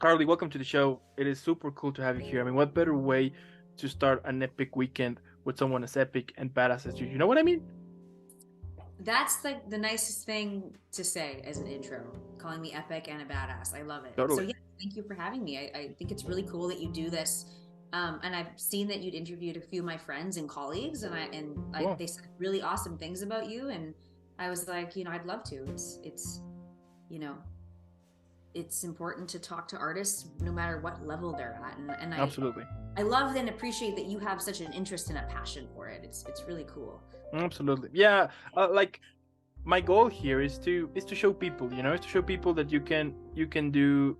Carly, welcome to the show. It is super cool to have you here. I mean, what better way to start an epic weekend with someone as epic and badass as you? You know what I mean? That's like the nicest thing to say as an intro, calling me epic and a badass. I love it. So Totally. yeah, thank you for having me. I think it's really cool that you do this. And I've seen that you'd interviewed a few of my friends and colleagues, and Cool. they said really awesome things about you. And I was like, I'd love to. You know, it's important to talk to artists no matter what level they're at. And Absolutely. I love and appreciate that you have such an interest and a passion for it. It's really cool. Absolutely. Yeah. Like my goal here is to show people, is to show people that you can do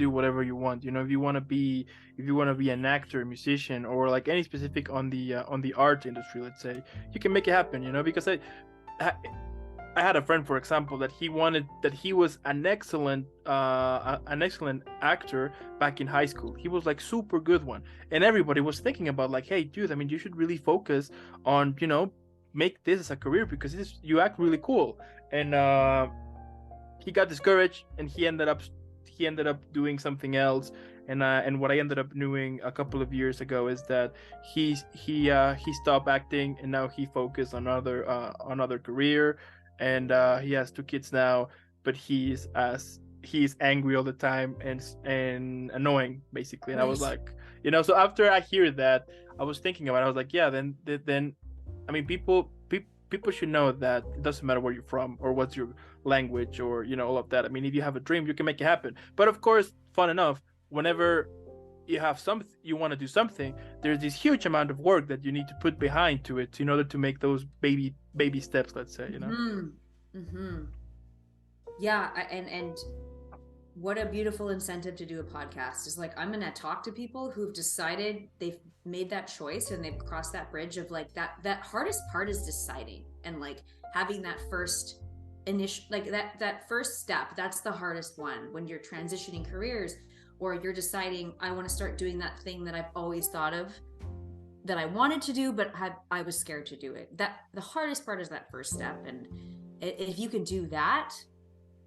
whatever you want. If you want to be an actor, musician, or like any specific on the art industry, let's say, you can make it happen. Because I I had a friend, for example, that he was an excellent actor back in high school. He was like super good one, and everybody was thinking about like, hey, dude, I mean, you should really focus on make this as a career because you act really cool. And he got discouraged, and he ended up doing something else. And what I ended up doing a couple of years ago is that he stopped acting, and now he focused on other career, and he has two kids now. But he's angry all the time and annoying, basically. And I was Right. like, so after I hear that, I was thinking about it. I was like, yeah, then I mean, people should know that it doesn't matter where you're from or what's your language, or all of that. I mean, if you have a dream, you can make it happen. But of course, fun enough, whenever you want to do something, there's this huge amount of work that you need to put behind to it in order to make those baby steps, let's say. Hmm. Hmm. Yeah, and what a beautiful incentive to do a podcast is like I'm gonna talk to people who've decided they've made that choice and they've crossed that bridge of like that hardest part is deciding and like having that first initial like that first step. That's the hardest one when you're transitioning careers or you're deciding I want to start doing that thing that I've always thought of that I wanted to do but I was scared to do it. That the hardest part is that first step, and if you can do that,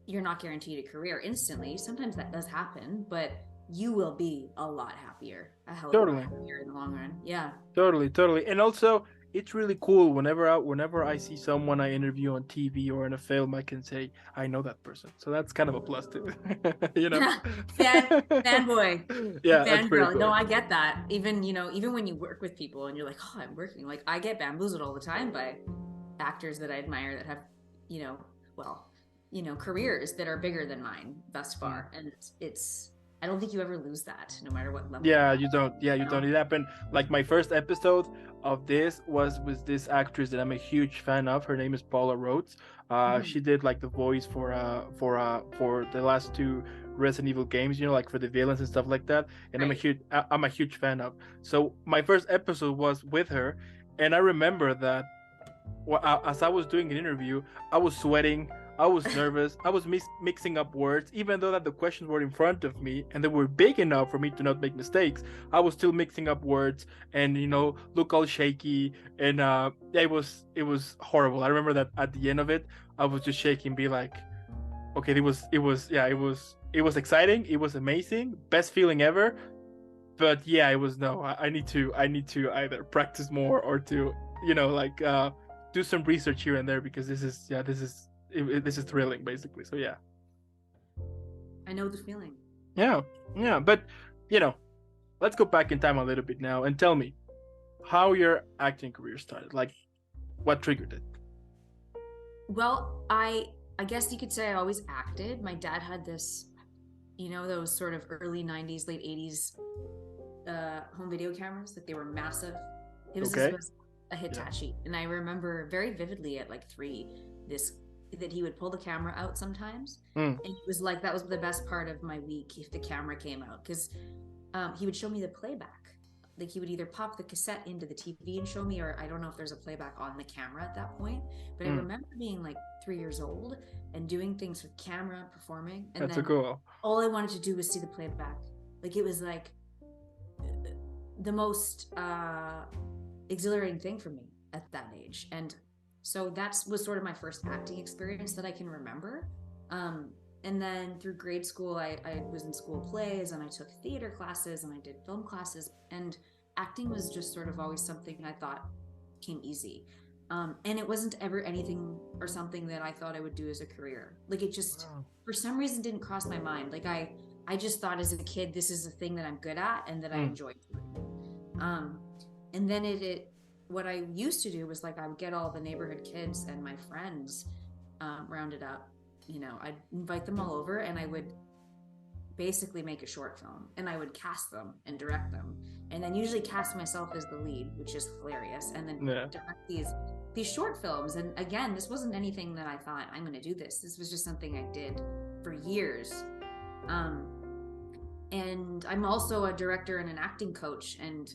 you're not guaranteed a career instantly. Sometimes that does happen, but you will be a lot happier, a hell of a lot Totally. happier in the long run. Yeah. Totally. And also, it's really cool whenever I see someone I interview on TV or in a film, I can say I know that person. So that's kind of a plus too. you know. Yeah. Fan fanboy. Yeah, that's pretty Fangirl. No, cool. I get that. Even when you work with people and you're like, oh, I'm working. Like I get bamboozled all the time by actors that I admire that have, you know, well, careers that are bigger than mine thus Mm. far. And it's I don't think you ever lose that, no matter what level you're Yeah, at. you don't. Yeah, you You know? don't. It happened. Like my first episode of this was with this actress that I'm a huge fan of. Her name is Paula Rhodes. Mhm. She did like the voice for the last two Resident Evil games. Like for the villains and stuff like that. And I'm a Right. huge I'm a huge fan of. So my first episode was with her, and I remember that as I was doing an interview, I was sweating. I was nervous. I was mixing up words, even though that the questions were in front of me and they were big enough for me to not make mistakes. I was still mixing up words and look all shaky. And yeah, it was horrible. I remember that at the end of it, I was just shaking, be like, okay, it was exciting. It was amazing, best feeling ever. But yeah, it was no. I need to either practice more or to like do some research here and there, because this is thrilling, basically. So yeah. I know the feeling. Yeah. Yeah, but you know let's go back in time a little bit now and tell me how your acting career started. Like, what triggered it? Well, I guess you could say I always acted. My dad had this, those sort of early 90s, late 80s home video cameras. Like they were massive. This Okay. was a Yeah. Hitachi. And I remember very vividly at like 3, this that he would pull the camera out sometimes. Mm. And it was like that was the best part of my week if the camera came out because he would show me the playback. Like he would either pop the cassette into the TV and show me, or I don't know if there's a playback on the camera at that point. But I Mm. remember being like 3 years old and doing things with camera, performing, and That's so then cool. all I wanted to do was see the playback. Like it was like the most exhilarating thing for me at that age. And so that was sort of my first acting experience that I can remember. Um, And then through grade school, I was in school plays, and I took theater classes, and I did film classes, and acting was just sort of always something I thought came easy. And it wasn't ever anything or something that I thought I would do as a career. Like, it just, for some reason, didn't cross my mind. Like, I just thought as a kid, this is a thing that I'm good at and that I enjoy doing. And then what I used to do was, like, I would get all the neighborhood kids and my friends rounded up. You know, I'd invite them all over, and I would basically make a short film, and I would cast them and direct them, and then usually cast myself as the lead, which is hilarious, and then direct these short films. And again, this wasn't anything that I thought, I'm going to do this. This was just something I did for years. And I'm also a director and an acting coach, and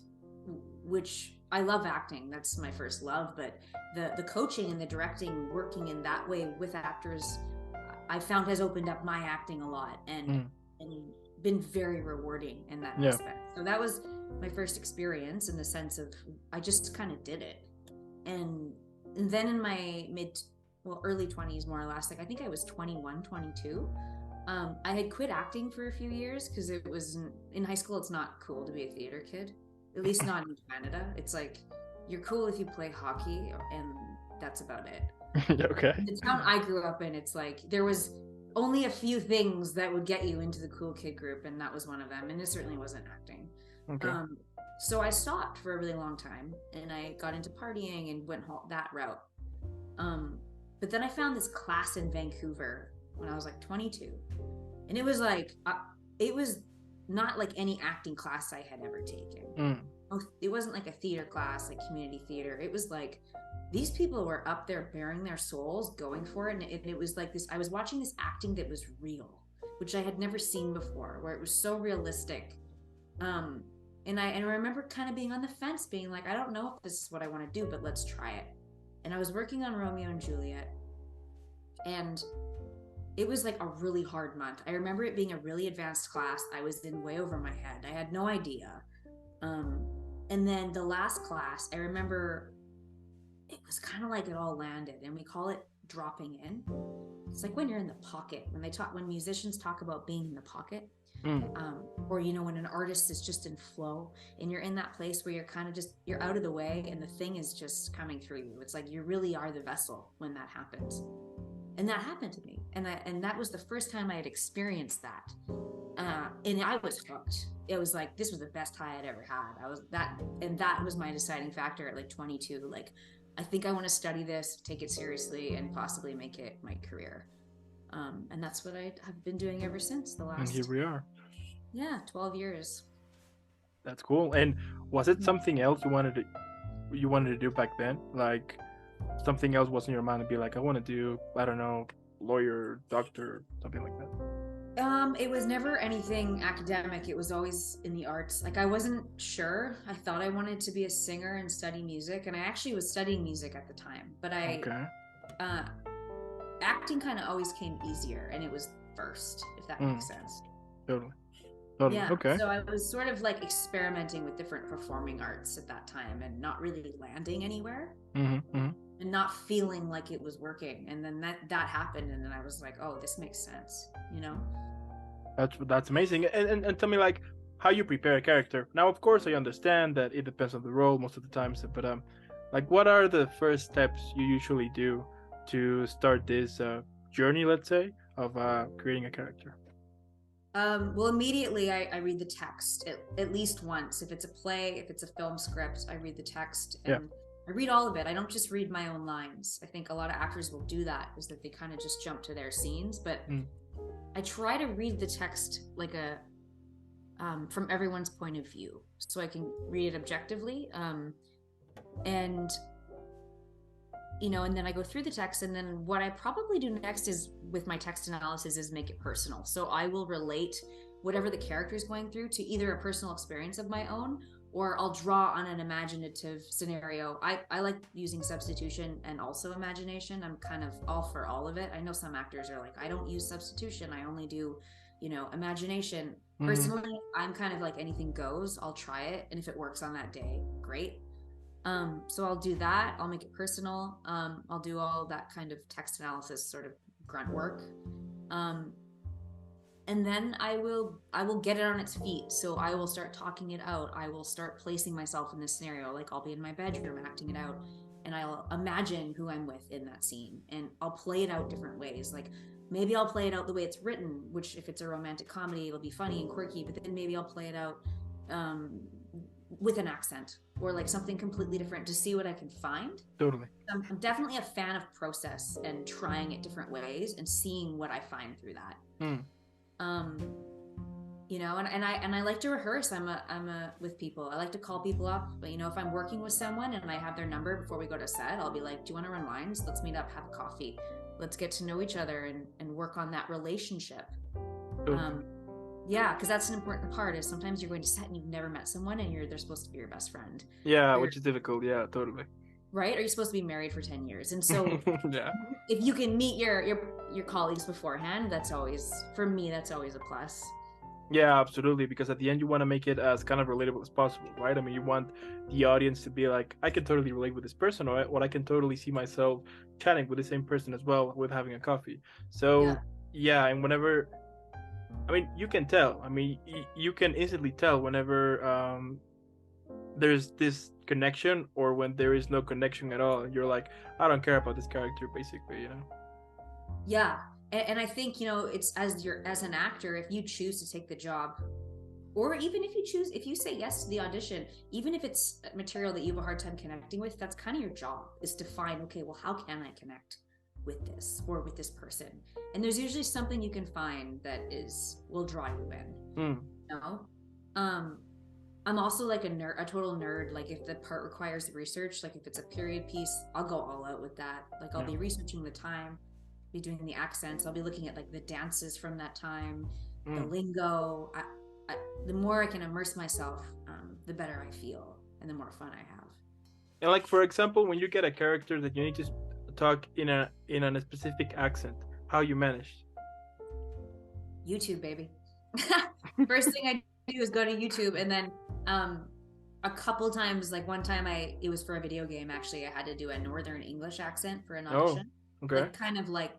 which I love acting. That's my first love, but the coaching and the directing, working in that way with actors, I found has opened up my acting a lot and been very rewarding in that aspect. So that was my first experience, in the sense of I just kind of did it. And then in my early 20s, more or less, like I think I was 21, 22. I had quit acting for a few years because it was in high school. It's not cool to be a theater kid, at least not in Canada. It's like, you're cool if you play hockey, and that's about it. Okay. The town I grew up in, it's like there was only a few things that would get you into the cool kid group, and that was one of them, and it certainly wasn't acting. Okay. So I stopped for a really long time, and I got into partying and went that route. But then I found this class in Vancouver when I was like 22, and it was like it was not like any acting class I had ever taken. It wasn't like a theater class, like community theater. It was like, these people were up there bearing their souls, going for it. And it was like this, I was watching this acting that was real, which I had never seen before, where it was so realistic. And I remember kind of being on the fence, being like, I don't know if this is what I want to do, but let's try it. And I was working on Romeo and Juliet, and it was like a really hard month. I remember it being a really advanced class. I was in way over my head. I had no idea. And then the last class, I remember it was kind of like it all landed, and we call it dropping in. It's like when you're in the pocket, when musicians talk about being in the pocket, or, you know, when an artist is just in flow, and you're in that place where you're kind of just, you're out of the way, and the thing is just coming through you. It's like you really are the vessel when that happens. And that happened to me. And that was the first time I had experienced that. And I was hooked. It was like, this was the best high I'd ever had. That was my deciding factor at like 22. Like, I think I want to study this, take it seriously, and possibly make it my career. And that's what I have been doing ever since the last. And here we are. Yeah, 12 years. That's cool. And was it something else you wanted to do back then? Like, something else was in your mind to be like, I want to do, I don't know, lawyer, doctor, something like that? It was never anything academic. It was always in the arts. Like, I wasn't sure. I thought I wanted to be a singer and study music, and I actually was studying music at the time. But acting kind of always came easier, and it was first, if that makes sense. Totally. Yeah. Okay. So I was sort of like experimenting with different performing arts at that time, and not really landing anywhere, and not feeling like it was working. And then that happened, and then I was like, oh, this makes sense, you know. That's amazing. And tell me, like, how you prepare a character. Now, of course, I understand that it depends on the role most of the times, but like, what are the first steps you usually do to start this journey, let's say, of creating a character? Well, immediately I read the text at least once. If it's a play, if it's a film script, I read the text, and I read all of it. I don't just read my own lines. I think a lot of actors will do that, is that they kind of just jump to their scenes, but I try to read the text like from everyone's point of view, so I can read it objectively. And you know, and then I go through the text, and then what I probably do next is, with my text analysis, is make it personal. So I will relate whatever the character is going through to either a personal experience of my own, or I'll draw on an imaginative scenario. I like using substitution and also imagination. I'm kind of all for all of it. I know some actors are like, I don't use substitution, I only do, you know, imagination. Personally, I'm kind of like, anything goes. I'll try it, and if it works on that day, great. So I'll do that. I'll make it personal. I'll do all that kind of text analysis, sort of grunt work. and then I will get it on its feet. So I will start talking it out. I will start placing myself in this scenario. Like I'll be in my bedroom acting it out, and I'll imagine who I'm with in that scene, and I'll play it out different ways. Like maybe I'll play it out the way it's written, which if it's a romantic comedy, it'll be funny and quirky, but then maybe I'll play it out with an accent or like something completely different to see what I can find. Totally. I'm definitely a fan of process and trying it different ways and seeing what I find through that. You know, and I like to rehearse. I'm a with people. I like to call people up. But you know, if I'm working with someone and I have their number before we go to set, I'll be like, "Do you want to run lines? Let's meet up, have a coffee. Let's get to know each other and work on that relationship." Totally. Yeah, because that's an important part. Is sometimes you're going to set and you've never met someone and they're supposed to be your best friend. Yeah, which is difficult. Yeah, totally. Right? Or you're supposed to be married for 10 years, and so yeah, if you can meet your colleagues beforehand, that's always, for me, that's always a plus. yeah, absolutely. Because at the end, you want to make it as kind of relatable as possible, right? I mean, you want the audience to be like, I can totally relate with this person, or I can totally see myself chatting with the same person as well with having a coffee. So yeah, and whenever, I mean, you can tell. I mean, you can instantly tell whenever there's this connection or when there is no connection at all. You're like, I don't care about this character, basically, you know? Yeah. And I think, you know, it's as an actor, if you choose to take the job, or even if you say yes to the audition, even if it's material that you have a hard time connecting with, that's kind of your job, is to find, okay, well, how can I connect with this or with this person? And there's usually something you can find that will draw you in. You know? I'm also like a total nerd. Like if the part requires research, like if it's a period piece, I'll go all out with that. Like I'll be researching the time, be doing the accents. I'll be looking at like the dances from that time, the lingo. The more I can immerse myself, the better I feel and the more fun I have. And like, for example, when you get a character that you need to talk in a specific accent, how you managed? YouTube, baby. First thing I do is go to YouTube, and then a couple times, like one time it was for a video game, actually. I had to do a Northern English accent for an audition. Okay. Like kind of like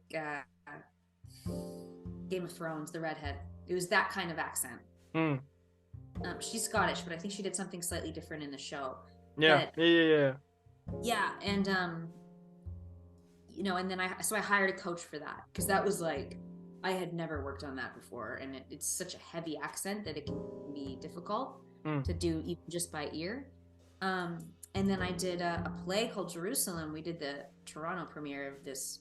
Game of Thrones, the redhead. It was that kind of accent. She's Scottish, but I think she did something slightly different in the show. Yeah. Yeah, and you know, and then I hired a coach for that, because that was like, I had never worked on that before, and it's such a heavy accent that it can be difficult to do even just by ear. And then I did a play called Jerusalem. We did the Toronto premiere of this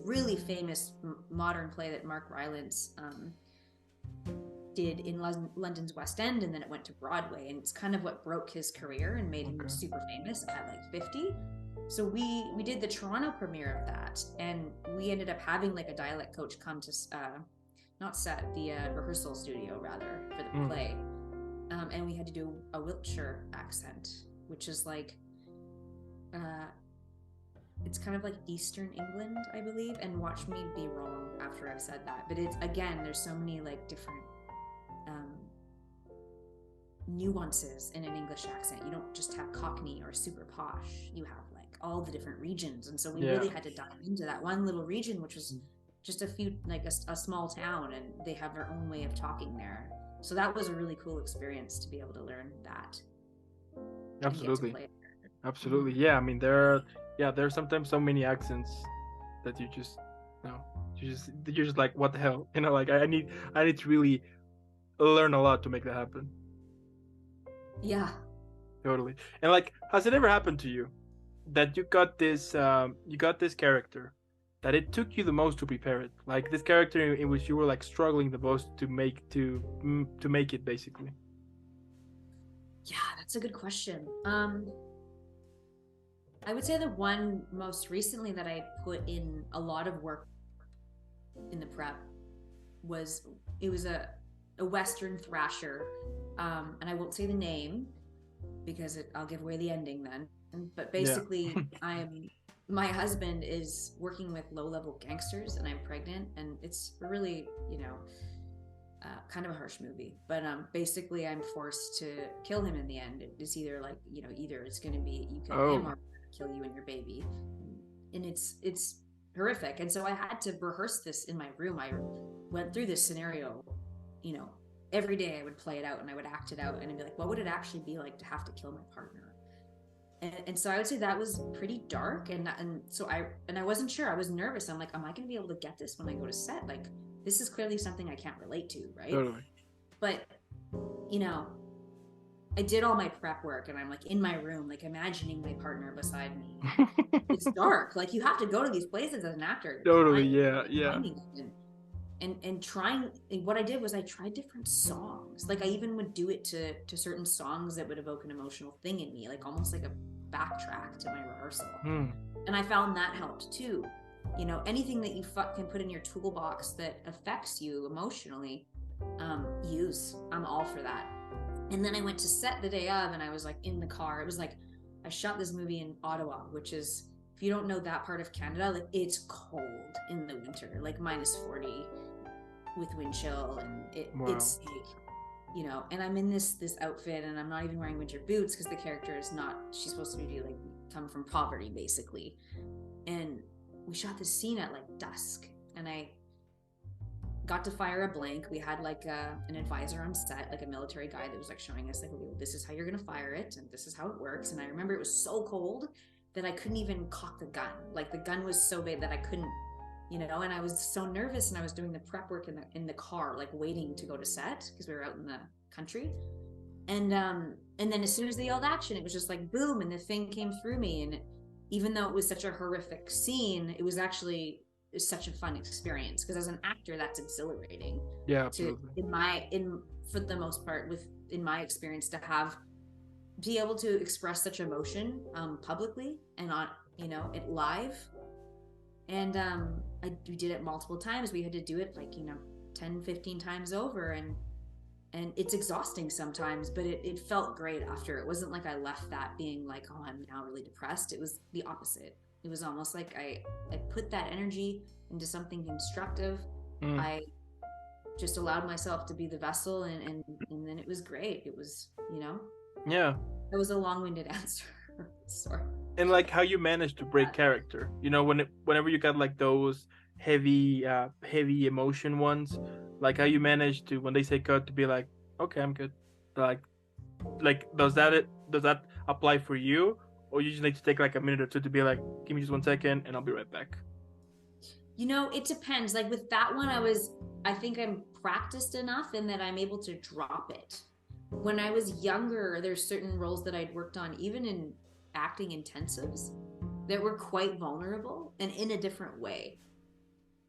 really famous modern play that Mark Rylance did in London's West End, and then it went to Broadway, and it's kind of what broke his career and made him super famous at like 50. So we did the Toronto premiere of that, and we ended up having like a dialect coach come to not set, the rehearsal studio rather, for the play, and we had to do a Wiltshire accent, which is like it's kind of like Eastern England, I believe, and watch me be wrong after I've said that, but it's, again, there's so many like different nuances in an English accent. You don't just have Cockney or super posh, you have like all the different regions, and so we really had to dive into that one little region, which was just a small town, and they have their own way of talking there. So that was a really cool experience to be able to learn that. Absolutely. Yeah, I mean, there are sometimes so many accents that you're just like, what the hell, you know, like I need to really learn a lot to make that happen. Yeah, totally. And like, has it ever happened to you that you got this character that it took you the most to prepare it, like this character in which you were like struggling the most to make it, basically? Yeah, that's a good question. I would say the one most recently that I put in a lot of work in the prep was a Western thrasher, and I won't say the name because I'll give away the ending then. But basically, my husband is working with low-level gangsters, and I'm pregnant, and it's really, kind of a harsh movie. But basically, I'm forced to kill him in the end. It's either like, either it's going to be you kill him or kill you and your baby, and it's horrific. And so I had to rehearse this in my room. I went through this scenario, you know, every day I would play it out and I would act it out and I'd be like, what would it actually be like to have to kill my partner? And so I would say that was pretty dark. And so I wasn't sure. I was nervous. I'm like, am I going to be able to get this when I go to set? Like, this is clearly something I can't relate to, right? Totally. But, you know, I did all my prep work and I'm like in my room, like imagining my partner beside me. It's dark. Like, you have to go to these places as an actor. Totally. Yeah. And trying, and what I did was I tried different songs. Like, I even would do it to certain songs that would evoke an emotional thing in me, like almost like a backtrack to my rehearsal. And I found that helped too. You know, anything that you can put in your toolbox that affects you emotionally, use. I'm all for that. And then I went to set the day of, and I was like in the car. It was like, I shot this movie in Ottawa, which is, if you don't know that part of Canada, like, it's cold in the winter, like -40 with wind chill, and it's like, you know, and I'm in this outfit, and I'm not even wearing winter boots because the character is not, she's supposed to be like come from poverty basically. And we shot this scene at like dusk, and I got to fire a blank. We had like an advisor on set, like a military guy that was like showing us like, okay, well, this is how you're gonna fire it and this is how it works. And I remember it was so cold that I couldn't even cock the gun. Like, the gun was so big that I couldn't, you know, and I was so nervous, and I was doing the prep work in the car, like waiting to go to set because we were out in the country. And then as soon as they yelled action, it was just like boom, and the thing came through me. And even though it was such a horrific scene, it was actually such a fun experience, because as an actor, that's exhilarating. Yeah, absolutely. For the most part, in my experience, to be able to express such emotion publicly and on, you know, it live. And we did it multiple times. We had to do it like, you know, 10-15 times over, and it's exhausting sometimes, but it felt great after. It wasn't like I left that being like, oh, I'm now really depressed. It was the opposite. It was almost like I put that energy into something constructive. I just allowed myself to be the vessel, and then it was great. It was, you know. Yeah. It was a long-winded answer. Sorry. And like how you managed to break character, you know, whenever you got like those heavy emotion ones, like how you managed to, when they say cut, to be like, okay, I'm good. Like does that apply for you, or you just need to take like a minute or two to be like, give me just 1 second and I'll be right back? You know, it depends. Like with that one, I think I'm practiced enough in that I'm able to drop it. When I was younger, there's certain roles that I'd worked on, even in acting intensives, that were quite vulnerable and in a different way.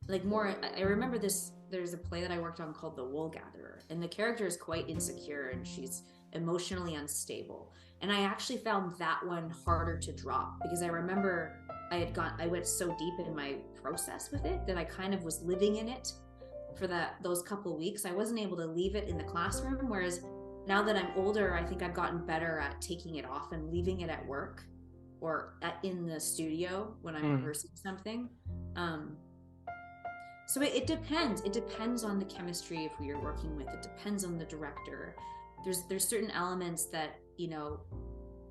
Like more, I remember there's a play that I worked on called The Wool Gatherer, and the character is quite insecure and she's emotionally unstable. And I actually found that one harder to drop, because I remember I went so deep in my process with it that I kind of was living in it for those couple weeks. I wasn't able to leave it in the classroom, whereas now that I'm older, I think I've gotten better at taking it off and leaving it at work or in the studio when I'm rehearsing something. So it depends. It depends on the chemistry of who you're working with. It depends on the director. There's certain elements that, you know,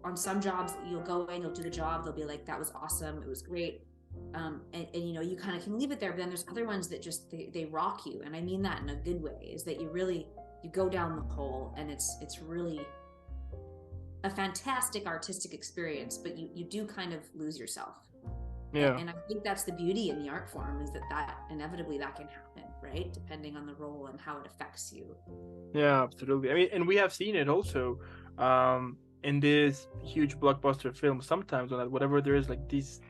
on some jobs you'll go in, you'll do the job, they'll be like, that was awesome, it was great. And you know, you kind of can leave it there. But then there's other ones that just they rock you, and I mean that in a good way, is that you go down the hole, and it's really a fantastic artistic experience, but you do kind of lose yourself. Yeah. And I think that's the beauty in the art form, is that inevitably that can happen, right? Depending on the role and how it affects you. Yeah, absolutely. I mean, and we have seen it also in this huge blockbuster film. Sometimes when whatever there is like this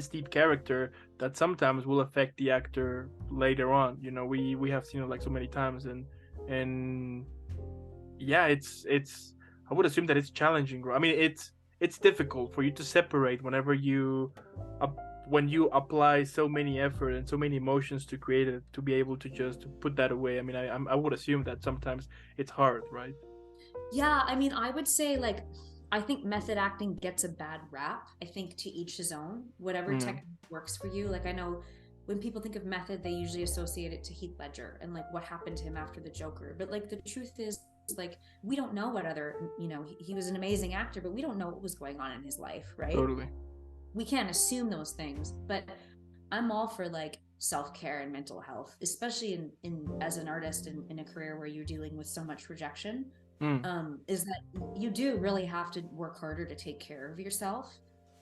deep character that sometimes will affect the actor later on. You know, we have seen it like so many times, and yeah, it's I would assume that it's challenging. I mean, it's difficult for you to separate whenever when you apply so many effort and so many emotions to create it, to be able to just put that away. I mean, I would assume that sometimes it's hard, right? Yeah, I mean, I would say, like, I think method acting gets a bad rap. I think to each his own, whatever technique works for you. Like, I know when people think of method, they usually associate it to Heath Ledger and like what happened to him after the Joker. But like, the truth is, like, we don't know what other, you know, he was an amazing actor, but we don't know what was going on in his life, right? Totally. We can't assume those things. But I'm all for like self-care and mental health, especially in as an artist in a career where you're dealing with so much rejection. Mm. Is that you do really have to work harder to take care of yourself.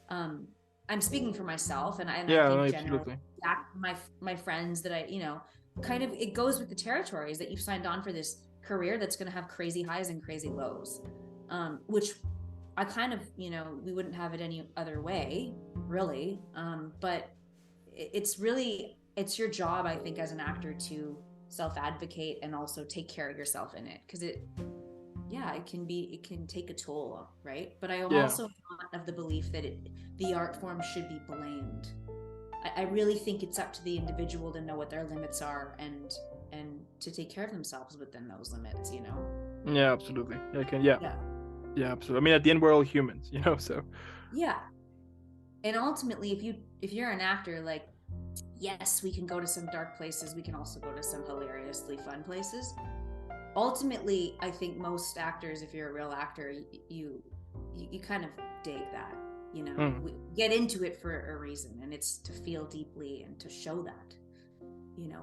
um I'm speaking for myself, and I Yeah, no, think generally absolutely. my friends that I, kind of, it goes with the territories that you've signed on for this career that's going to have crazy highs and crazy lows, which I kind of, we wouldn't have it any other way, really. But it's really, it's your job, I think, as an actor to self-advocate and also take care of yourself in it, because it can take a toll, right? But I am Yeah, also not of the belief that the art form should be blamed. I really think it's up to the individual to know what their limits are, and to take care of themselves within those limits. yeah, absolutely. Yeah, Yeah. yeah, absolutely. I mean, at the end, we're all humans, so. Yeah. And ultimately, if you're an actor, like, yes, we can go to some dark places, we can also go to some hilariously fun places. Ultimately, I think most actors, if you're a real actor, you kind of dig that. Mm. We get into it for a reason, and it's to feel deeply and to show that,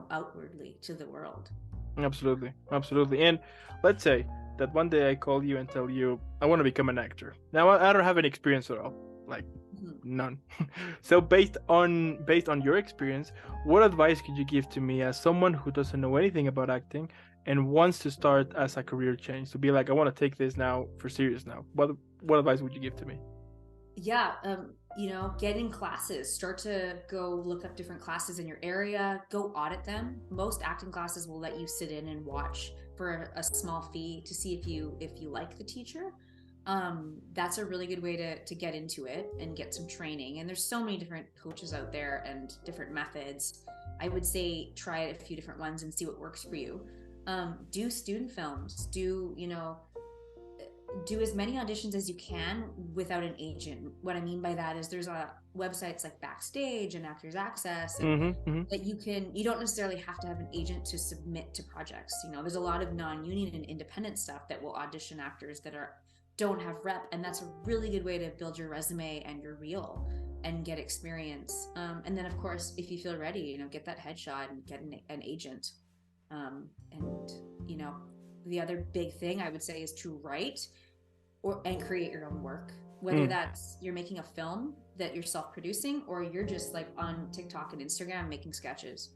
outwardly to the world. Absolutely, absolutely. And let's say that one day I call you and tell you I want to become an actor. Now I don't have any experience at all, like Mhm. none. So based on your experience, what advice could you give to me as someone who doesn't know anything about acting and wants to start as a career change, to be like, I want to take this now for serious now? What advice would you give to me? Yeah, get in classes, start to go look up different classes in your area, go audit them. Most acting classes will let you sit in and watch for a small fee to see if you like the teacher. That's a really good way to get into it and get some training, and there's so many different coaches out there and different methods. I would say try a few different ones and see what works for you. Do student films, do as many auditions as you can without an agent. What I mean by that is there's websites like Backstage and Actors Access, and Mm-hmm, mm-hmm. that you don't necessarily have to have an agent to submit to projects. There's a lot of non-union and independent stuff that will audition actors that don't have rep, and that's a really good way to build your resume and your reel and get experience. And then, of course, if you feel ready, get that headshot and get an agent. And the other big thing I would say is to write and create your own work, whether Mm. that's you're making a film that you're self-producing, or you're just like on TikTok and Instagram making sketches.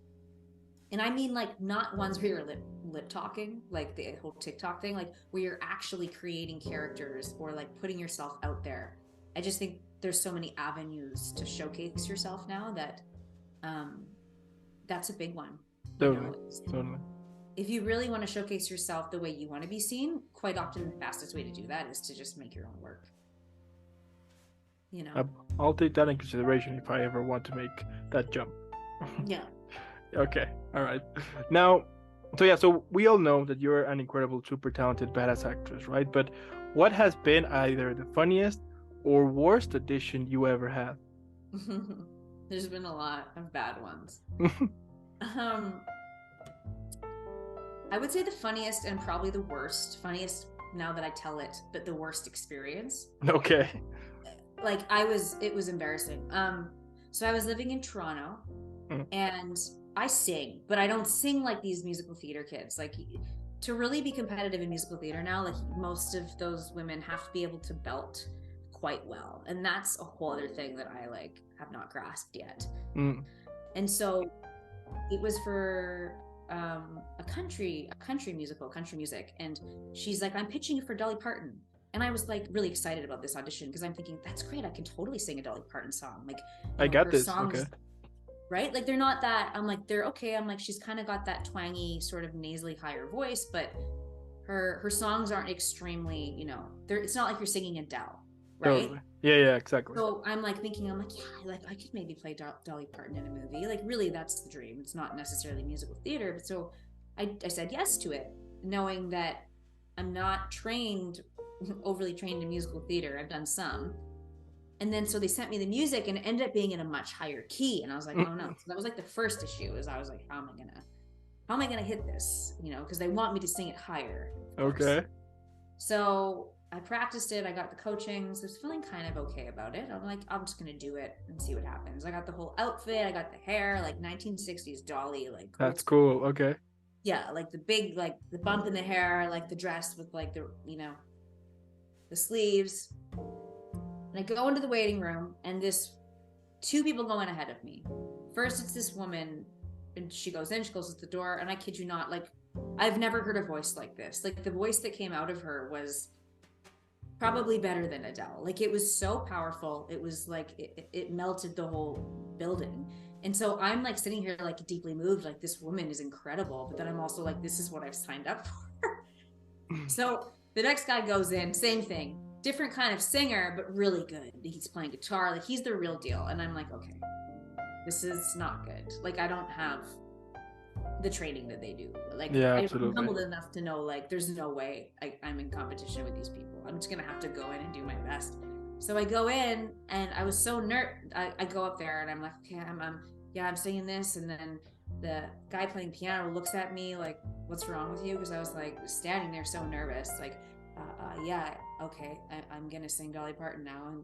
And I mean, like, not ones where you're lip talking, like the whole TikTok thing, like where you're actually creating characters or like putting yourself out there. I just think there's so many avenues to showcase yourself now that that's a big one. Totally, totally. If you really want to showcase yourself the way you want to be seen, quite often the fastest way to do that is to just make your own work. I'll take that in consideration if I ever want to make that jump. Yeah. Okay, all right. Now, so we all know that you're an incredible, super talented, badass actress, right? But what has been either the funniest or worst audition you ever had? There's been a lot of bad ones. I would say the funniest and probably the worst. Funniest now that I tell it, but the worst experience. Okay. Like, it was embarrassing. So I was living in Toronto, and I sing, but I don't sing like these musical theater kids. Like, to really be competitive in musical theater now, like, most of those women have to be able to belt quite well, and that's a whole other thing that I have not grasped yet. And so it was for a country music, and she's like, I'm pitching it for Dolly Parton. And I was like really excited about this audition because I'm thinking, that's great, I can totally sing a Dolly Parton song. Like, I got her this. songs, Okay. right? Like, they're not that, I'm like, they're okay. I'm like, she's kind of got that twangy, sort of nasally higher voice, but her songs aren't extremely, it's not like you're singing Adele, right? Totally. Yeah, exactly. So I'm like thinking, yeah, like, I could maybe play Dolly Parton in a movie. Like, really, that's the dream. It's not necessarily musical theater. But so I said yes to it, knowing that I'm not overly trained in musical theater. I've done some. And then so they sent me the music, and it ended up being in a much higher key. And I was like, oh no. So that was like the first issue, is I was like, how am I gonna hit this? Because they want me to sing it higher. Okay. So I practiced it. I got the coaching. So I was feeling kind of okay about it. I'm like, I'm just going to do it and see what happens. I got the whole outfit. I got the hair, like 1960s dolly, like That's cool. Okay. yeah, like the big, like the bump in the hair, like the dress with like the, the sleeves. And I go into the waiting room and two people go in ahead of me. First, it's this woman and she goes in, she closes the door. And I kid you not, like, I've never heard a voice like this. Like the voice that came out of her was probably better than Adele. Like it was so powerful. It was like, it melted the whole building. And so I'm like sitting here like deeply moved, like this woman is incredible. But then I'm also like, this is what I've signed up for. So the next guy goes in, same thing, different kind of singer, but really good. He's playing guitar, like he's the real deal. And I'm like, okay, this is not good. Like I don't have the training that they do. Like Yeah, I'm absolutely. humbled enough to know like there's no way I'm in competition with these people. I'm just gonna have to go in and do my best. So I go in and I was so I go up there and I'm like, okay, I'm singing this, and then the guy playing piano looks at me like, what's wrong with you? Because I was like standing there so nervous, like yeah, okay, I'm gonna sing Dolly Parton now. And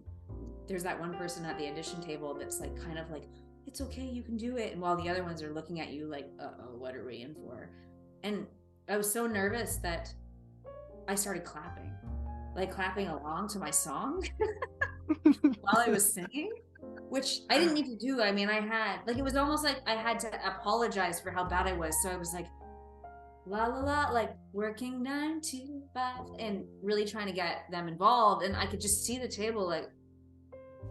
there's that one person at the audition table that's like kind of like, it's okay, you can do it. And while the other ones are looking at you like, uh-oh, what are we in for? And I was so nervous that I started clapping along to my song while I was singing, which I didn't need to do. I mean, I had, like, it was almost like I had to apologize for how bad I was. So I was like, la la la, like working 9 to 5, and really trying to get them involved. And I could just see the table, like,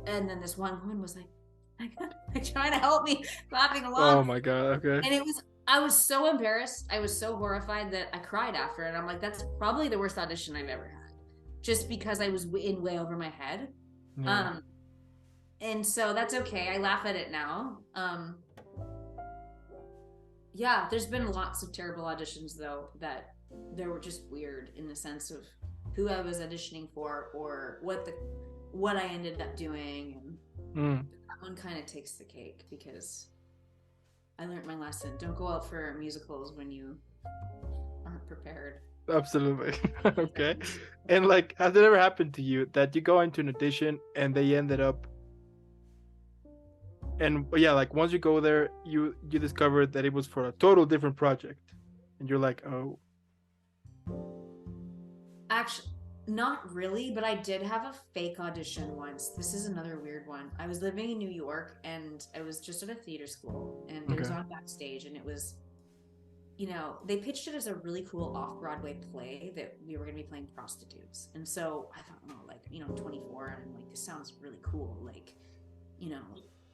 and then this one woman was like trying to help me clapping along. Oh my God. Okay. And I was so embarrassed. I was so horrified that I cried after it. I'm like, that's probably the worst audition I've ever had, just because I was in way over my head. Yeah. And so that's okay. I laugh at it now. Yeah, there's been lots of terrible auditions though that they were just weird in the sense of who I was auditioning for or what I ended up doing. And that one kind of takes the cake because I learned my lesson. Don't go out for musicals when you aren't prepared. Absolutely. Okay. And like, has it ever happened to you that you go into an audition and they ended up, and yeah, like once you go there, you discovered that it was for a total different project, and you're like, oh. Actually, not really, but I did have a fake audition once. This is another weird one. I was living in New York and I was just at a theater school, and it was on Backstage, and it was, they pitched it as a really cool off-Broadway play that we were going to be playing prostitutes. And so I thought, oh, like, 24, and I'm like, this sounds really cool. Like,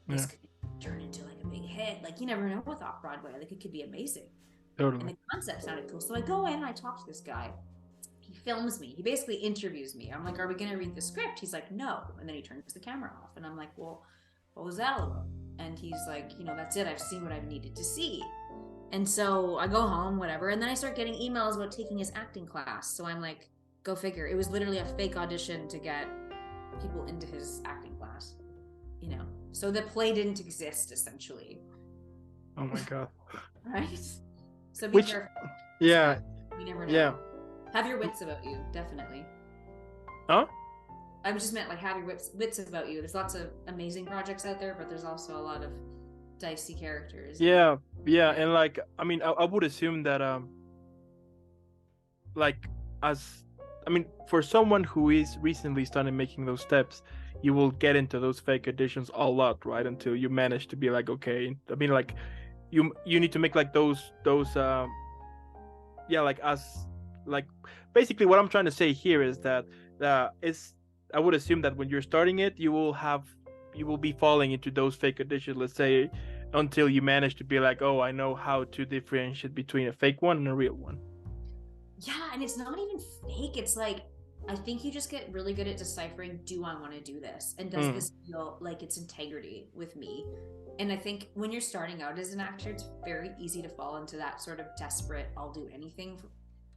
this could turn into like a big hit. Like, you never know with off-Broadway. Like, it could be amazing. Totally. And the concept sounded cool. So I go in and I talk to this guy. He films me. He basically interviews me. I'm like, are we going to read the script? He's like, no. And then he turns the camera off. And I'm like, well, what was that all about? And he's like, that's it. I've seen what I've needed to see. And so I go home, whatever. And then I start getting emails about taking his acting class. So I'm like, go figure. It was literally a fake audition to get people into his acting class, So the play didn't exist, essentially. Oh my God. Right? So be careful. Yeah. You never know. Yeah. Have your wits about you, definitely. Huh? I just meant like have your wits about you. There's lots of amazing projects out there, but there's also a lot of dicey characters. Yeah, and like, I mean, I would assume that like, for someone who is recently started making those steps, you will get into those fake auditions a lot, right? Until you manage to be like, okay. I mean, like, you need to make like those like, basically what I'm trying to say here is that I would assume that when you're starting it, you will be falling into those fake auditions, let's say, until you manage to be like, oh, I know how to differentiate between a fake one and a real one. Yeah, and it's not even fake. It's like, I think you just get really good at deciphering, do I want to do this? And does this feel like it's integrity with me? And I think when you're starting out as an actor, it's very easy to fall into that sort of desperate, I'll do anything,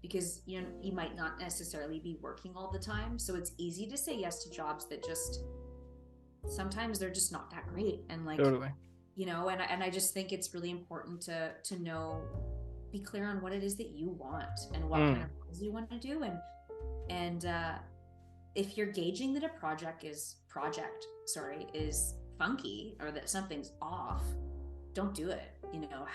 because you might not necessarily be working all the time. So it's easy to say yes to jobs that just, sometimes they're just not that great. And like, totally. And I just think it's really important to know, be clear on what it is that you want and what kind of roles you want to do. And if you're gauging that a project is funky or that something's off, don't do it. You know,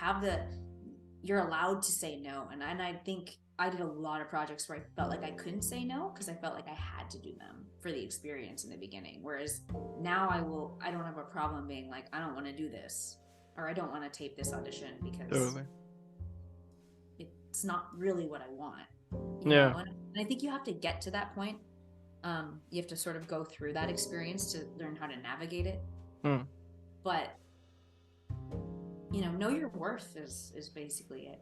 you're allowed to say no. And I think I did a lot of projects where I felt like I couldn't say no because I felt like I had to do them for the experience in the beginning. Whereas now I don't have a problem being like, I don't want to do this, or I don't want to tape this audition because it's not really what I want. You know? And I think you have to get to that point. You have to sort of go through that experience to learn how to navigate it. But you know your worth is basically it.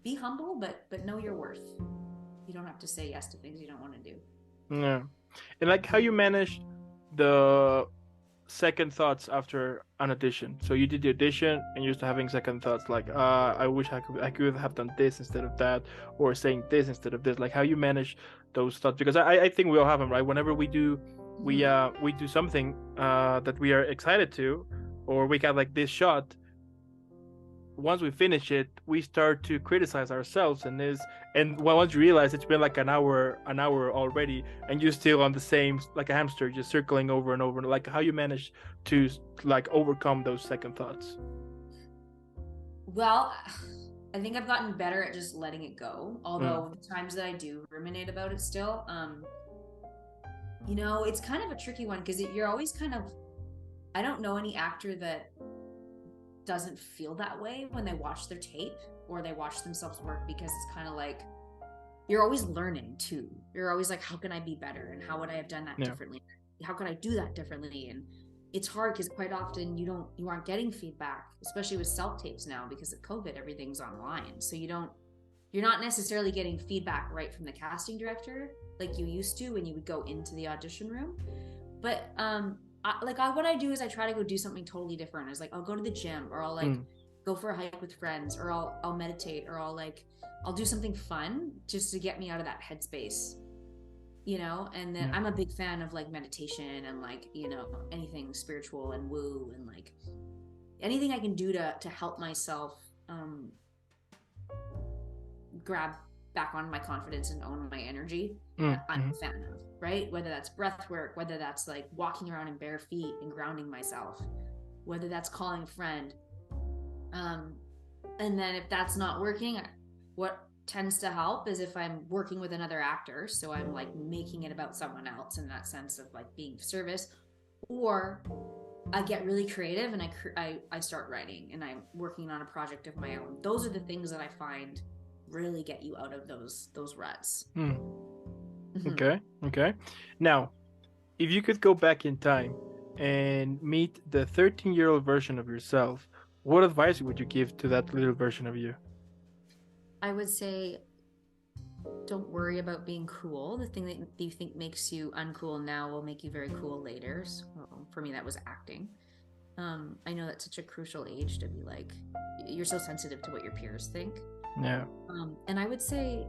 Be humble, but know your worth. You don't have to say yes to things you don't want to do. Yeah. And like how you manage the second thoughts after an audition. So you did the audition and you're still having second thoughts like I wish I could have done this instead of that, or saying this instead of this. Like how you manage those thoughts, because I think we all have them, right? Whenever we do something that we are excited to, or we got like this shot, once we finish it, we start to criticize ourselves, and once you realize it's been like an hour already, and you're still on the same, like a hamster, just circling over and over. Like how you manage to like overcome those second thoughts? Well, I think I've gotten better at just letting it go. Although the times that I do ruminate about it still, you know, it's kind of a tricky one because you're always kind of, I don't know any actor that doesn't feel that way when they watch their tape or they watch themselves work, because it's kind of like you're always learning too. You're always like, how can I be better, and how would I have done that differently? How can I do that differently? And it's hard because quite often you aren't getting feedback, especially with self tapes now because of COVID. Everything's online, so you're not necessarily getting feedback right from the casting director like you used to when you would go into the audition room. But what I do is I try to go do something totally different. It's like I'll go to the gym, or I'll like go for a hike with friends, or I'll meditate, or I'll do something fun just to get me out of that headspace, you know. And then I'm a big fan of like meditation and like, you know, anything spiritual and woo, and like anything I can do to help myself grab back on my confidence and own my energy. I'm a fan of, right? Whether that's breath work, whether that's like walking around in bare feet and grounding myself, whether that's calling a friend. And then if that's not working, what tends to help is if I'm working with another actor, so I'm like making it about someone else in that sense of like being of service, or I get really creative and I start writing and I'm working on a project of my own. Those are the things that I find really get you out of those ruts. Okay. Now, if you could go back in time and meet the 13-year-old version of yourself, what advice would you give to that little version of you? I would say, don't worry about being cool. The thing that you think makes you uncool now will make you very cool later. So for me, that was acting. I know that's such a crucial age to be like, you're so sensitive to what your peers think. Yeah. And I would say,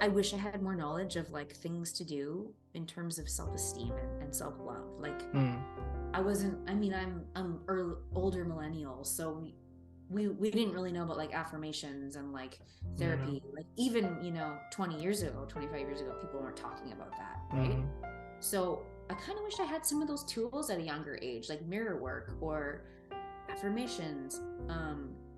I wish I had more knowledge of like things to do in terms of self-esteem and self-love. Like I'm older millennial, so we didn't really know about like affirmations and like therapy. Like even, you know, 20 years ago, 25 years ago, people weren't talking about that, right? So I kind of wish I had some of those tools at a younger age, like mirror work or affirmations,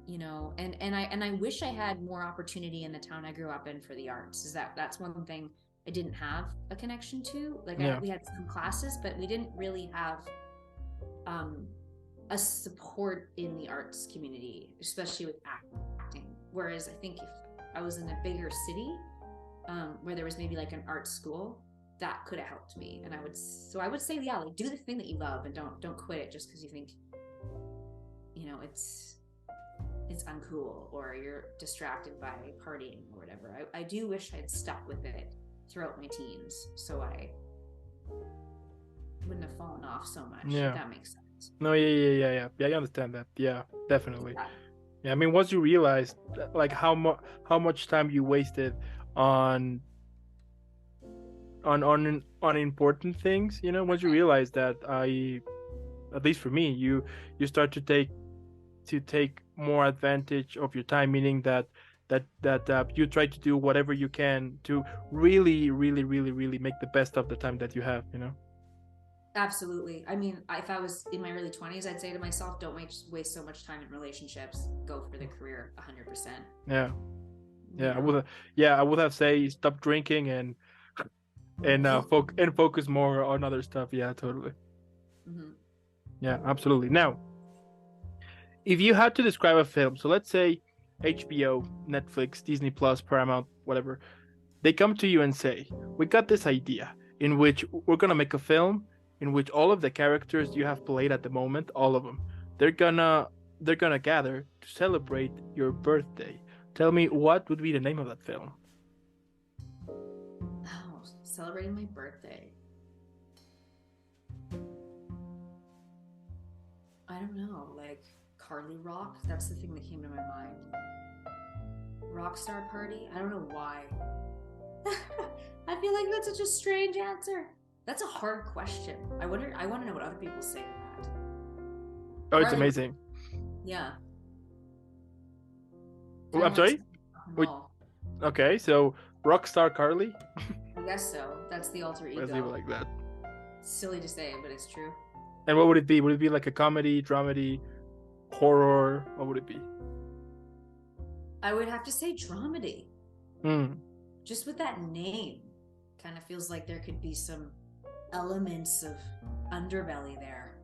you know, and I wish I had more opportunity in the town I grew up in for the arts. That's one thing I didn't have a connection to. Like we had some classes, but we didn't really have a support in the arts community, especially with acting. Whereas I think if I was in a bigger city where there was maybe like an art school, that could have helped me. And I would say, yeah, like do the thing that you love and don't quit it just because you think, you know, it's uncool or you're distracted by partying or whatever. I do wish I'd stuck with it throughout my teens, so I wouldn't have fallen off so much. Yeah, if that makes sense. No, yeah. I understand that. Yeah, definitely. Yeah, I mean, once you realize like how much time you wasted on important things, you know, once you realize that, at least for me, you start to take more advantage of your time, meaning that that you try to do whatever you can to really, really, really, really make the best of the time that you have, you know? Absolutely. I mean, if I was in my early 20s, I'd say to myself, don't waste so much time in relationships. Go for the career 100%. Yeah. You I know? would I would have say stop drinking and focus more on other stuff. Yeah, totally. Mm-hmm. Yeah, absolutely. Now, if you had to describe a film, so let's say HBO, Netflix, Disney Plus, Paramount, whatever, they come to you and say, "We got this idea in which we're gonna make a film in which all of the characters you have played at the moment, all of them, they're gonna they're gonna gather to celebrate your birthday." Tell me, what would be the name of that film? Oh, celebrating my birthday. I don't know, like Carly Rock. That's the thing that came to my mind. Rockstar Party. I don't know why. I feel like that's such a strange answer. That's a hard question. I want to know what other people say to that. Oh, it's Carly, amazing. yeah. I'm sorry? Wait, okay, so Rockstar Carly? I guess so. That's the alter Let's leave it ego. like that. Silly to say, but it's true. And what would it be? Would it be like a comedy, dramedy, horror? What would it be? I would have to say dramedy. Hmm. Just with that name, kind of feels like there could be some elements of underbelly there.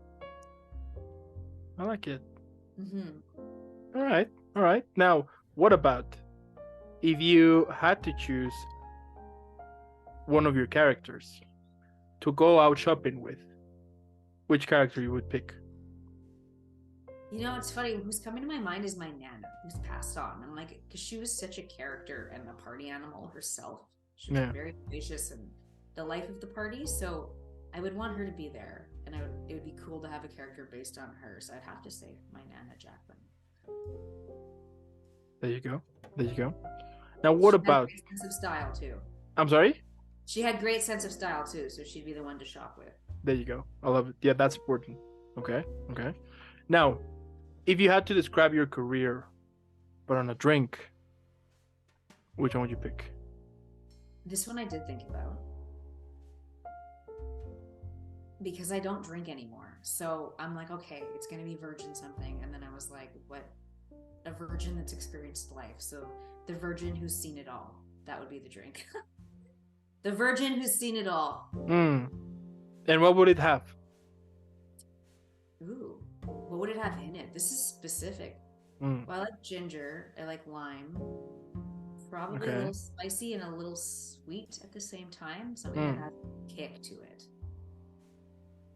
I like it. Mm-hmm. All right. All right. Now, what about if you had to choose one of your characters to go out shopping with? Which character you would pick? You know, it's funny. Who's coming to my mind is my Nana, who's passed on. I'm like, because she was such a character and a party animal herself. She was very gracious and the life of the party. So I would want her to be there, and it would be cool to have a character based on her. So I'd have to say my Nana, Jaqueline. There you go. There you go. Now, what about? She had a great sense of style too. I'm sorry. She had great sense of style too, so she'd be the one to shop with. There you go. I love it. Yeah, that's important. Okay. Okay. Now, if you had to describe your career, but on a drink, which one would you pick? This one I did think about. Because I don't drink anymore. So I'm like, okay, it's going to be virgin something. And then I was like, what? A virgin that's experienced life. So the virgin who's seen it all. That would be the drink. The virgin who's seen it all. And what would it have? Ooh, what would it have in it? This is specific. Well, I like ginger. I like lime. Probably a little spicy and a little sweet at the same time. Something that has a kick to it.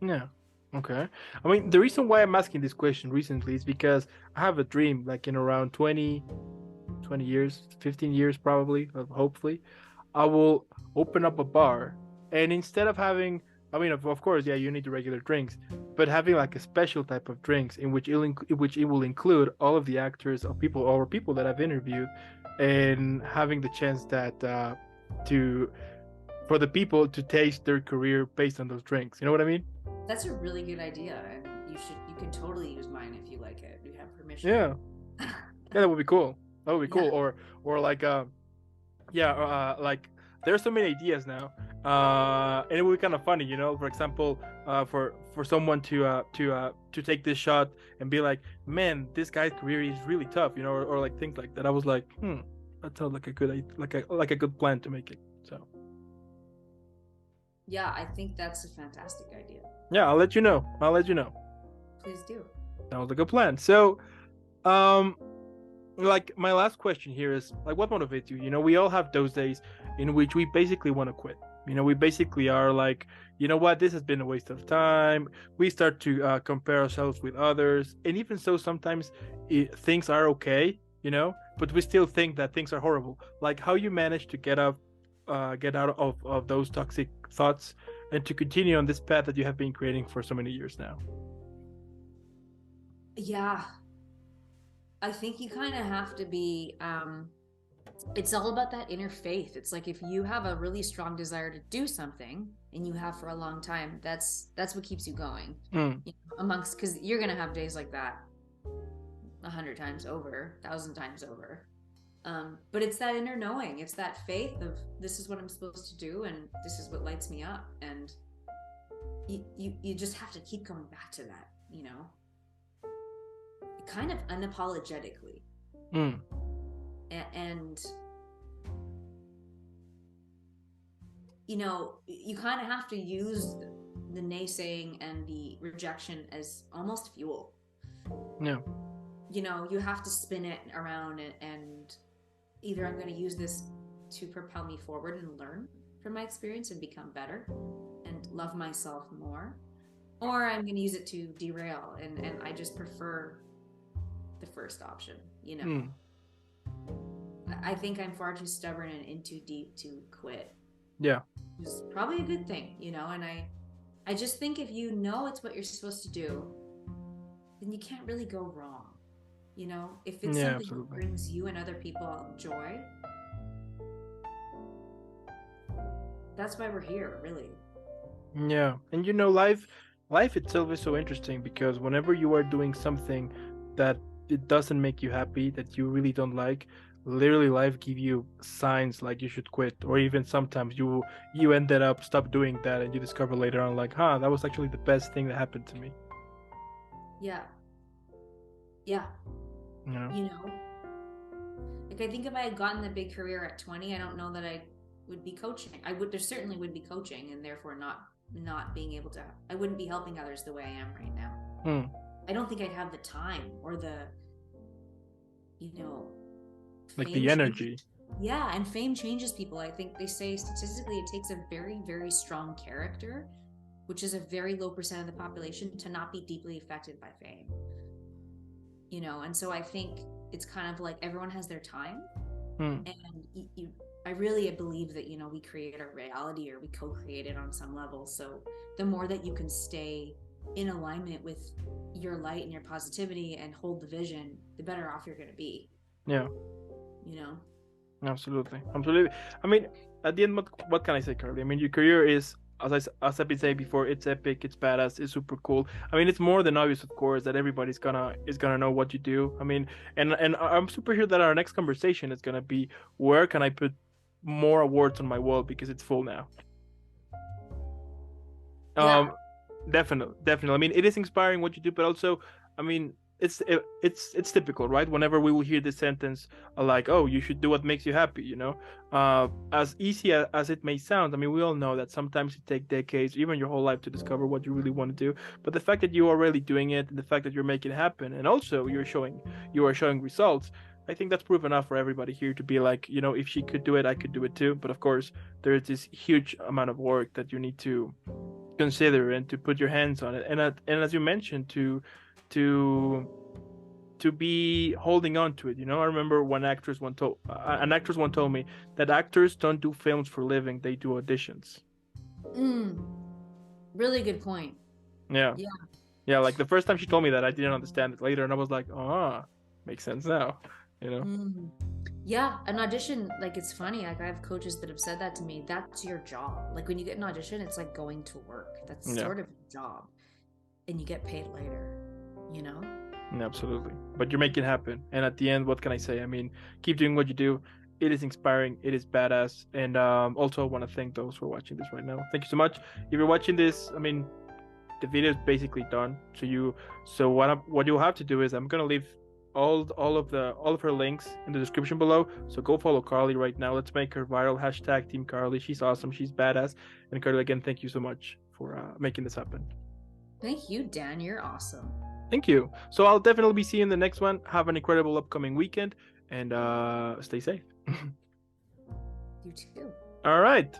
Yeah. Okay. I mean, the reason why I'm asking this question recently is because I have a dream, like in around 20 years, 15 years probably, hopefully, I will open up a bar, and instead of having, I mean, of course, yeah, you need the regular drinks, but having like a special type of drinks in which it will include all of the actors or people that I've interviewed, and having the chance that for the people to taste their career based on those drinks. You know what I mean? That's a really good idea, and you can totally use mine if you like it. You have permission. Yeah. Yeah, that would be cool. That would be cool. Or like like there's so many ideas now. And it would be kind of funny, you know, for example, for someone to take this shot and be like, man, this guy's career is really tough, you know, or like things like that. I was like, that sounds like a good plan to make it. So yeah, I think that's a fantastic idea. Yeah, I'll let you know. Please do. Sounds like a plan. So, like my last question here is like, what motivates you? You know, we all have those days in which we basically want to quit. You know, we basically are like, you know what, this has been a waste of time. We start to compare ourselves with others, and even so, sometimes things are okay, you know, but we still think that things are horrible. Like how you manage to get out of those toxic thoughts and to continue on this path that you have been creating for so many years now. Yeah, I think you kind of have to be it's all about that inner faith. It's like if you have a really strong desire to do something, and you have for a long time, that's what keeps you going. You know, because you're gonna have days like that 100 times over, 1,000 times over. But it's that inner knowing, it's that faith of this is what I'm supposed to do and this is what lights me up, and you just have to keep going back to that, you know, kind of unapologetically. And you know, you kind of have to use the naysaying and the rejection as almost fuel. Yeah. You know, you have to spin it around, and either I'm going to use this to propel me forward and learn from my experience and become better and love myself more, or I'm going to use it to derail, and I just prefer the first option, you know. I think I'm far too stubborn and in too deep to quit. Yeah. It's probably a good thing, you know, and I just think if you know it's what you're supposed to do, then you can't really go wrong. You know, if it's something absolutely. that brings you and other people joy, that's why we're here, really. Yeah. And you know, life itself is so interesting, because whenever you are doing something that it doesn't make you happy, that you really don't like, literally life give you signs like you should quit, or even sometimes you ended up stop doing that, and you discover later on like, that was actually the best thing that happened to me. Yeah. Yeah. You know, like I think if I had gotten the big career at 20, I don't know that I would be coaching. There certainly would be coaching, and therefore not being able to, I wouldn't be helping others the way I am right now. I don't think I'd have the time or the, you know, like the energy. Yeah, and fame changes people. I think they say statistically it takes a very, very strong character, which is a very low percent of the population, to not be deeply affected by fame. You know, and so I think it's kind of like everyone has their time. And I really believe that, you know, we create our reality, or we co-create it on some level. So the more that you can stay in alignment with your light and your positivity and hold the vision, the better off you're going to be. Yeah. You know? Absolutely. I mean, at the end, what can I say, Carly? I mean, your career is, as I've been saying before, it's epic, it's badass, it's super cool. I mean, it's more than obvious, of course, that everybody's gonna know what you do. I mean, and I'm super sure that our next conversation is gonna be, where can I put more awards on my wall, because it's full now. Yeah. Definitely. I mean, it is inspiring what you do, but also, I mean, it's typical, right? Whenever we will hear this sentence, like, oh, you should do what makes you happy, you know, as easy as it may sound, I mean, we all know that sometimes it takes decades, even your whole life, to discover what you really want to do. But the fact that you are really doing it, and the fact that you're making it happen, and also you are showing results, I think that's proof enough for everybody here to be like, you know, if she could do it, I could do it too. But of course, there's this huge amount of work that you need to consider and to put your hands on it, and as you mentioned, to be holding on to it. You know, I remember an actress once told me that actors don't do films for living, they do auditions. Really good point. Yeah, like the first time she told me that, I didn't understand it later, and I was like, makes sense now, you know. Yeah, an audition, like, it's funny, like I have coaches that have said that to me. That's your job. Like when you get an audition, it's like going to work. That's sort of your job, and you get paid later, you know. Absolutely. But you're making it happen, and at the end, what can I say? I mean, keep doing what you do. It is inspiring, it is badass. And also I want to thank those who are watching this right now. Thank you so much. If you're watching this, I mean, the video is basically done. So what you'll have to do is, I'm gonna leave all of her links in the description below. So go follow Carly right now. Let's make her viral. # Team Carly. She's awesome. She's badass. And Carly, again, thank you so much for making this happen. Thank you, Dan. You're awesome. Thank you. So I'll definitely be seeing the next one. Have an incredible upcoming weekend, and stay safe. You too. All right.